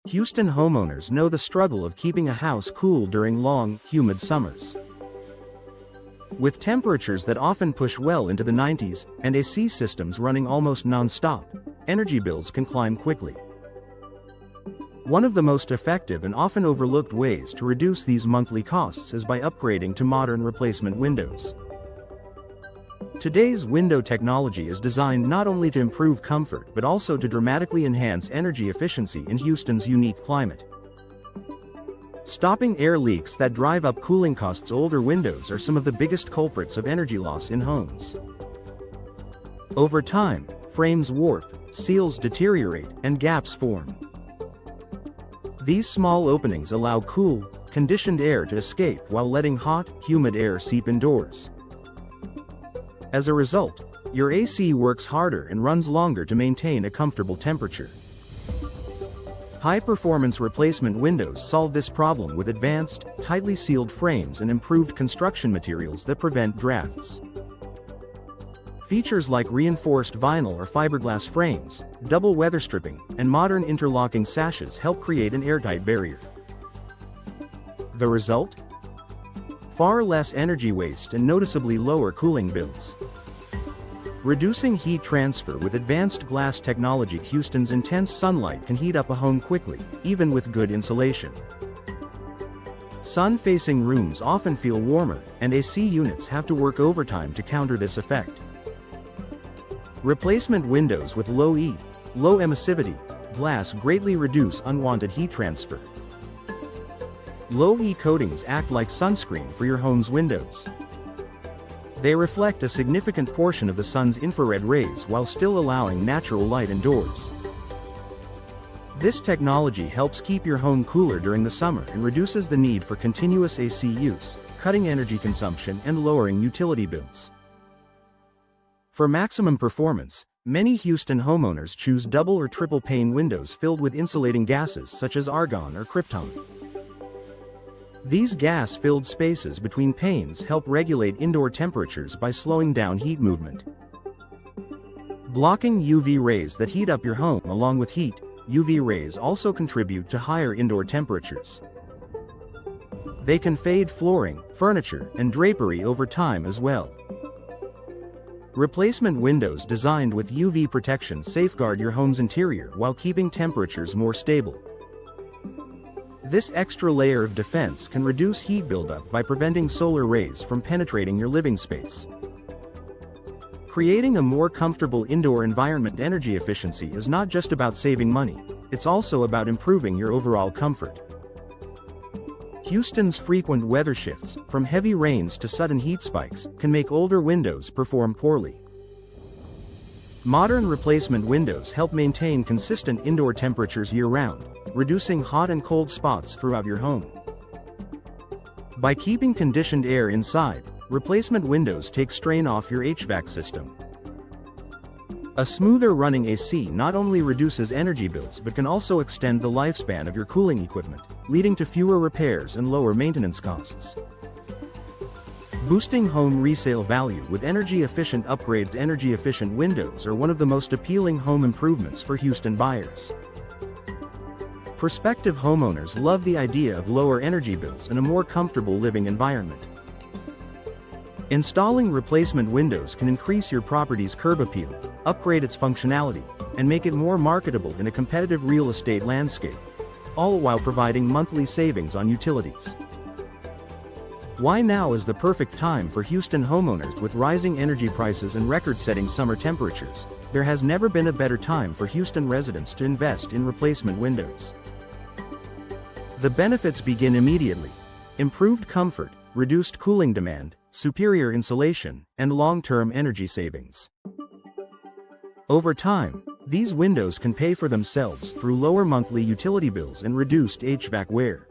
Houston homeowners know the struggle of keeping a house cool during long, humid summers. With temperatures that often push well into the 90s, and AC systems running almost non-stop, energy bills can climb quickly. One of the most effective and often overlooked ways to reduce these monthly costs is by upgrading to modern replacement windows. Today's window technology is designed not only to improve comfort but also to dramatically enhance energy efficiency in Houston's unique climate. Stopping air leaks that drive up cooling costs. Older windows are some of the biggest culprits of energy loss in homes. Over time, frames warp, seals deteriorate, and gaps form. These small openings allow cool, conditioned air to escape while letting hot, humid air seep indoors. As a result, your AC works harder and runs longer to maintain a comfortable temperature. High-performance replacement windows solve this problem with advanced, tightly sealed frames and improved construction materials that prevent drafts. Features like reinforced vinyl or fiberglass frames, double weather stripping, and modern interlocking sashes help create an airtight barrier. The result? Far less energy waste and noticeably lower cooling bills. Reducing heat transfer with advanced glass technology. Houston's intense sunlight can heat up a home quickly, even with good insulation. Sun-facing rooms often feel warmer, and AC units have to work overtime to counter this effect. Replacement windows with low E, low emissivity glass greatly reduce unwanted heat transfer. Low E coatings act like sunscreen for your home's windows. They reflect a significant portion of the sun's infrared rays while still allowing natural light indoors. This technology helps keep your home cooler during the summer and reduces the need for continuous AC use, cutting energy consumption and lowering utility bills. For maximum performance, many Houston homeowners choose double or triple pane windows filled with insulating gases such as argon or krypton. These gas-filled spaces between panes help regulate indoor temperatures by slowing down heat movement. Blocking UV rays that heat up your home. Along with heat, UV rays also contribute to higher indoor temperatures. They can fade flooring, furniture, and drapery over time as well. Replacement windows designed with UV protection safeguard your home's interior while keeping temperatures more stable. This extra layer of defense can reduce heat buildup by preventing solar rays from penetrating your living space. Creating a more comfortable indoor environment. Energy efficiency is not just about saving money, it's also about improving your overall comfort. Houston's frequent weather shifts, from heavy rains to sudden heat spikes, can make older windows perform poorly. Modern replacement windows help maintain consistent indoor temperatures year-round, reducing hot and cold spots throughout your home. By keeping conditioned air inside, replacement windows take strain off your HVAC system. A smoother running AC not only reduces energy bills but can also extend the lifespan of your cooling equipment, leading to fewer repairs and lower maintenance costs. Boosting home resale value with energy-efficient upgrades. Energy-efficient windows are one of the most appealing home improvements for Houston buyers. Prospective homeowners love the idea of lower energy bills and a more comfortable living environment. Installing replacement windows can increase your property's curb appeal, upgrade its functionality, and make it more marketable in a competitive real estate landscape, all while providing monthly savings on utilities. Why now is the perfect time for Houston homeowners? With rising energy prices and record-setting summer temperatures, there has never been a better time for Houston residents to invest in replacement windows. The benefits begin immediately: improved comfort, reduced cooling demand, superior insulation, and long-term energy savings. Over time, these windows can pay for themselves through lower monthly utility bills and reduced HVAC wear.